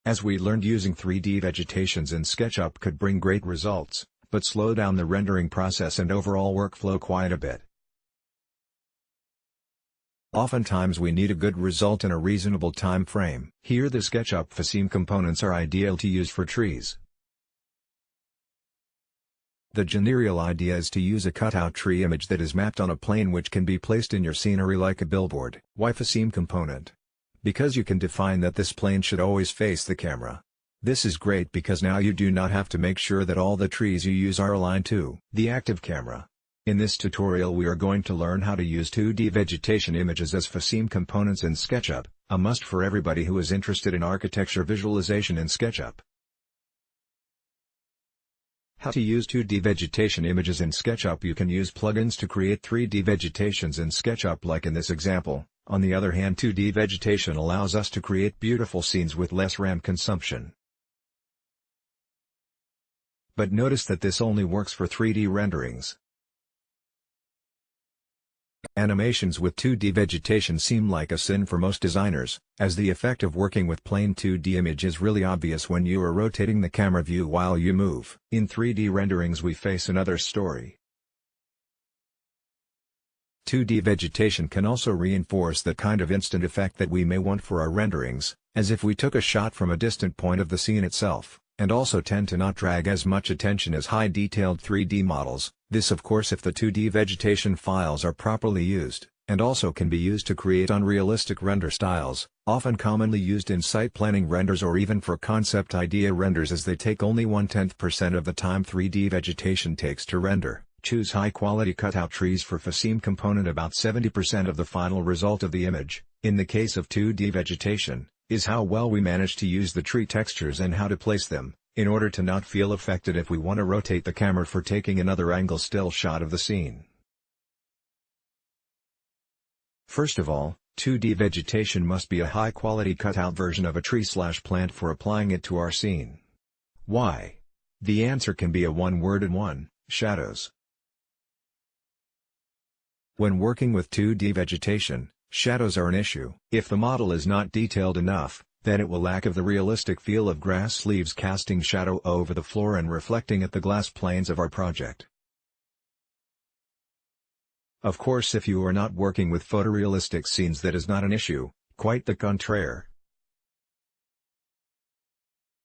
As we learned, using 3D vegetations in Sketchup could bring great results, but slow down the rendering process and overall workflow quite a bit. Oftentimes we need a good result in a reasonable time frame. Here the Sketchup FaceMe components are ideal to use for trees. The general idea is to use a cutout tree image that is mapped on a plane which can be placed in your scenery like a billboard. Why FaceMe component? Because you can define that this plane should always face the camera. This is great because now you do not have to make sure that all the trees you use are aligned to the active camera. In this tutorial we are going to learn how to use 2D vegetation images as FaceMe components in SketchUp, a must for everybody who is interested in architecture visualization in SketchUp. How to use 2D vegetation images in SketchUp. You can use plugins to create 3D vegetations in SketchUp like in this example. On the other hand, 2D vegetation allows us to create beautiful scenes with less RAM consumption. But notice that this only works for 3D renderings. Animations with 2D vegetation seem like a sin for most designers, as the effect of working with plain 2D image is really obvious when you are rotating the camera view while you move. In 3D renderings we face another story. 2D vegetation can also reinforce that kind of instant effect that we may want for our renderings, as if we took a shot from a distant point of the scene itself, and also tend to not drag as much attention as high-detailed 3D models. This of course if the 2D vegetation files are properly used, and also can be used to create unrealistic render styles, often commonly used in site planning renders or even for concept idea renders, as they take only 1/10% of the time 3D vegetation takes to render. Choose high-quality cutout trees for FaceMe component. About 70% of the final result of the image, in the case of 2D vegetation, is how well we manage to use the tree textures and how to place them, in order to not feel affected if we want to rotate the camera for taking another angle still shot of the scene. First of all, 2D vegetation must be a high-quality cutout version of a tree/plant for applying it to our scene. Why? The answer can be a one-word and one: shadows. When working with 2D vegetation, shadows are an issue. If the model is not detailed enough, then it will lack of the realistic feel of grass leaves casting shadow over the floor and reflecting at the glass planes of our project. Of course, if you are not working with photorealistic scenes, that is not an issue, quite the contraire.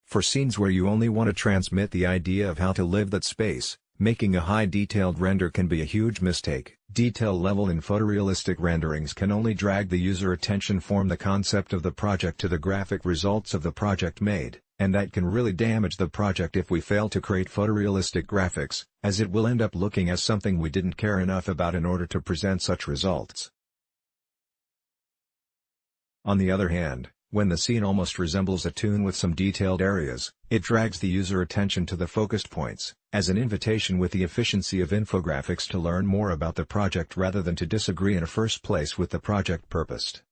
For scenes where you only want to transmit the idea of how to live that space, making a high-detailed render can be a huge mistake. Detail level in photorealistic renderings can only drag the user attention from the concept of the project to the graphic results of the project made, and that can really damage the project if we fail to create photorealistic graphics, as it will end up looking as something we didn't care enough about in order to present such results. On the other hand, when the scene almost resembles a toon with some detailed areas, it drags the user attention to the focused points, as an invitation with the efficiency of infographics to learn more about the project rather than to disagree in the first place with the project purposed.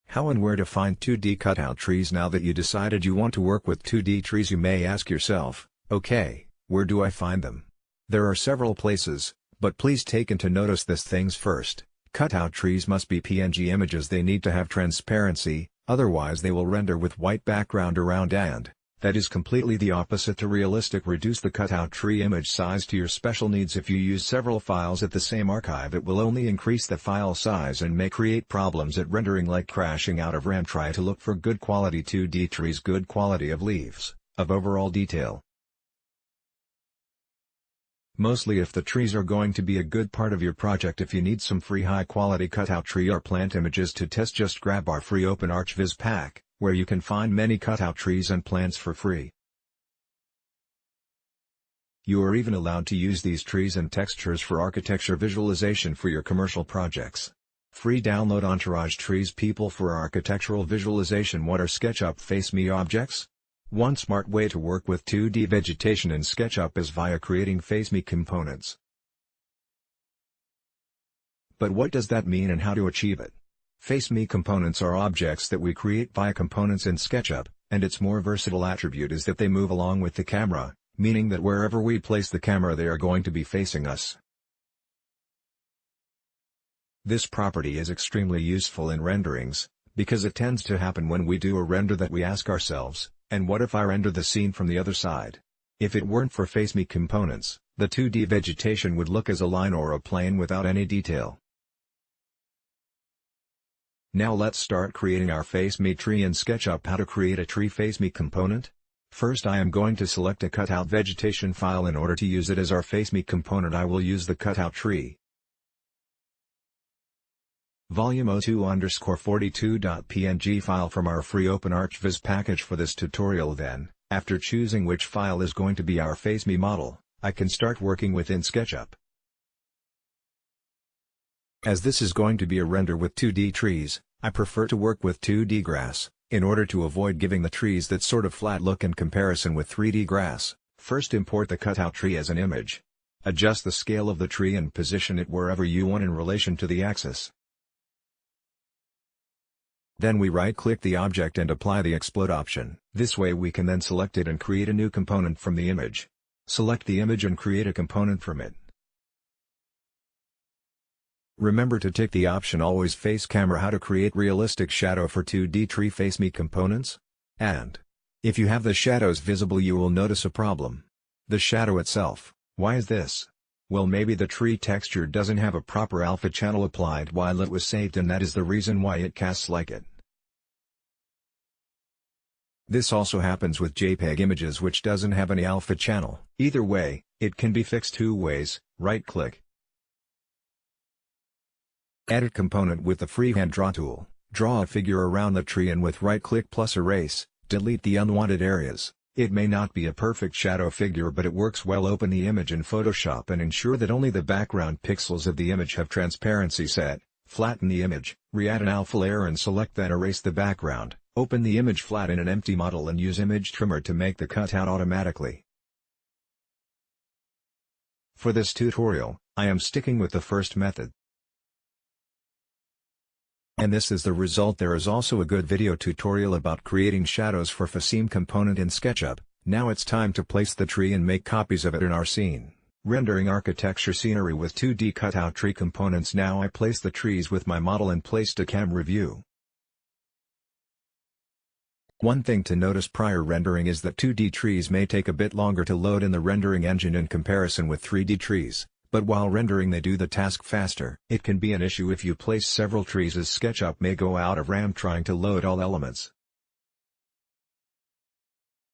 How and where to find 2D cutout trees? Now that you decided you want to work with 2D trees, you may ask yourself, okay, where do I find them? There are several places, but please take into notice this things first. Cutout trees must be PNG images. They need to have transparency, otherwise they will render with white background around, and that is completely the opposite to realistic. Reduce the cutout tree image size to your special needs. If you use several files at the same archive, it will only increase the file size and may create problems at rendering like crashing out of RAM. Try to look for good quality 2D trees, good quality of leaves, of overall detail. Mostly if the trees are going to be a good part of your project. If you need some free high-quality cutout tree or plant images to test, just grab our free Open ArchViz pack, where you can find many cutout trees and plants for free. You are even allowed to use these trees and textures for architecture visualization for your commercial projects. Free download Entourage Trees People for architectural visualization. What are SketchUp FaceMe objects? One smart way to work with 2D vegetation in SketchUp is via creating FaceMe components. But what does that mean and how to achieve it? FaceMe components are objects that we create via components in SketchUp, and its more versatile attribute is that they move along with the camera, meaning that wherever we place the camera they are going to be facing us. This property is extremely useful in renderings, because it tends to happen when we do a render that we ask ourselves, and what if I render the scene from the other side? If it weren't for FaceMe components, the 2D vegetation would look as a line or a plane without any detail. Now let's start creating our FaceMe tree in Sketchup. How to create a tree FaceMe component? First, I am going to select a Cutout vegetation file. In order to use it as our FaceMe component, I will use the Cutout tree. Volume 02_42.png file from our free Open ArchViz package for this tutorial. Then, after choosing which file is going to be our FaceMe model, I can start working within SketchUp. As this is going to be a render with 2D trees, I prefer to work with 2D grass, in order to avoid giving the trees that sort of flat look in comparison with 3D grass. First, import the cutout tree as an image. Adjust the scale of the tree and position it wherever you want in relation to the axis. Then we right-click the object and apply the explode option. This way we can then select it and create a new component from the image. Select the image and create a component from it. Remember to tick the option Always Face Camera. How to create realistic shadow for 2D tree FaceMe components? And if you have the shadows visible, you will notice a problem. The shadow itself. Why is this? Well, maybe the tree texture doesn't have a proper alpha channel applied while it was saved, and that is the reason why it casts like it. This also happens with JPEG images which doesn't have any alpha channel. Either way, it can be fixed two ways. Right-click, Edit Component with the freehand draw tool, draw a figure around the tree, and with right-click plus erase, delete the unwanted areas. It may not be a perfect shadow figure, but it works well. Open the image in Photoshop and ensure that only the background pixels of the image have transparency set. Flatten the image, re-add an alpha layer and select then erase the background. Open the image flat in an empty model and use Image Trimmer to make the cutout automatically. For this tutorial, I am sticking with the first method. And this is the result. There is also a good video tutorial about creating shadows for FaceMe component in SketchUp. Now it's time to place the tree and make copies of it in our scene. Rendering architecture scenery with 2D cutout tree components. Now I place the trees with my model and placed a camera view. One thing to notice prior rendering is that 2D trees may take a bit longer to load in the rendering engine in comparison with 3D trees. But while rendering they do the task faster. It can be an issue if you place several trees, as SketchUp may go out of RAM trying to load all elements.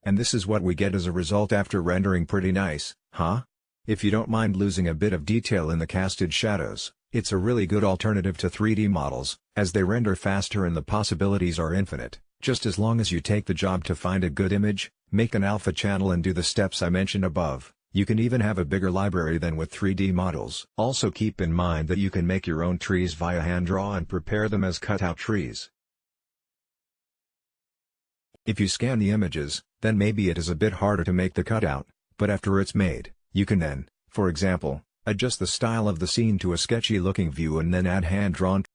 And this is what we get as a result after rendering. Pretty nice, huh? If you don't mind losing a bit of detail in the casted shadows, it's a really good alternative to 3D models, as they render faster and the possibilities are infinite, just as long as you take the job to find a good image, make an alpha channel and do the steps I mentioned above. You can even have a bigger library than with 3D models. Also keep in mind that you can make your own trees via hand draw and prepare them as cutout trees. If you scan the images, then maybe it is a bit harder to make the cutout, but after it's made, you can then, for example, adjust the style of the scene to a sketchy looking view and then add hand-drawn